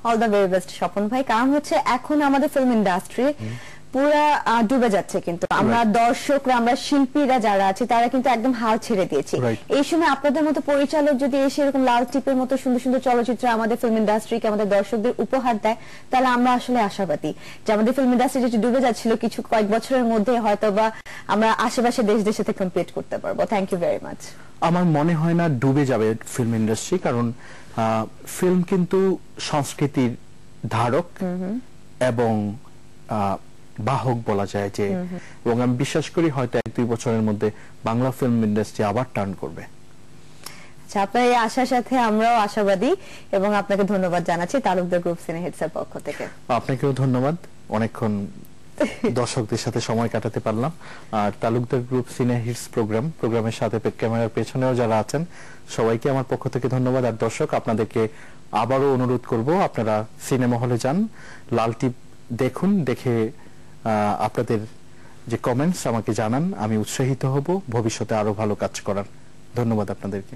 All the very best Swapan ভাই। কারণ হচ্ছে এখন আমাদের ফিল্ম ইন্ডাস্ট্রি পুরা ডুবে যাচ্ছে, কিন্তু আমরা দর্শকরা, আমরা শিল্পীরা যারা আছি তারা কিন্তু একদম হাল ছেড়ে দিয়েছি। এই সময় আপনাদের মতো পরিচালক যদি এসে এরকম লাল টিপের মতো সুন্দর সুন্দর চলচ্চিত্র আমাদের ফিল্ম ইন্ডাস্ট্রিকে, আমাদের দর্শকদের উপহার দেয়, তাহলে আমরা আসলে আশাবাদী যে আমাদের ফিল্ম ইন্ডাস্ট্রি যেটা ডুবে যাচ্ছিল কিছু কয়েক বছরের মধ্যে হয়তো বা আমরা আশেপাশে দেশের সাথে কমপ্লিট করতে পারবো। Thank you very much. আমার মনে হয় না ডুবে যাবে ফিল্ম ইন্ডাস্ট্রি, কারণ ফিল্ম কিন্তু সংস্কৃতির ধারক এবং বাহক বলা যায় যে, এবং আমি বিশ্বাস করি হয়তো 1-2 বছরের মধ্যে বাংলা ফিল্ম ইন্ডাস্ট্রি আবার টার্ন করবে। আচ্ছা, আপনার এই আশার সাথে আমরাও আশাবাদী এবং আপনাকে ধন্যবাদ জানাচ্ছি তালুকদার গ্রুপ সিনে হিটসের পক্ষ থেকে। আপনাকেও ধন্যবাদ, অনেকক্ষণ দর্শকদের সাথে সময় কাটাতে পারলাম। আর তালুকদার গ্রুপ সিনে হিটস প্রোগ্রামের সাথে ক্যামেরার পেছনেও যারা আছেন সবাইকে আমার পক্ষ থেকে ধন্যবাদ। আর দর্শক, আপনাদেরকে আবারও অনুরোধ করব, আপনারা সিনেমা হলে যান, লাল টিপ দেখুন, দেখে আপনাদের যে কমেন্টস আমাকে জানান, আমি উৎসাহিত হব ভবিষ্যতে আরো ভালো কাজ করার। ধন্যবাদ আপনাদেরকে।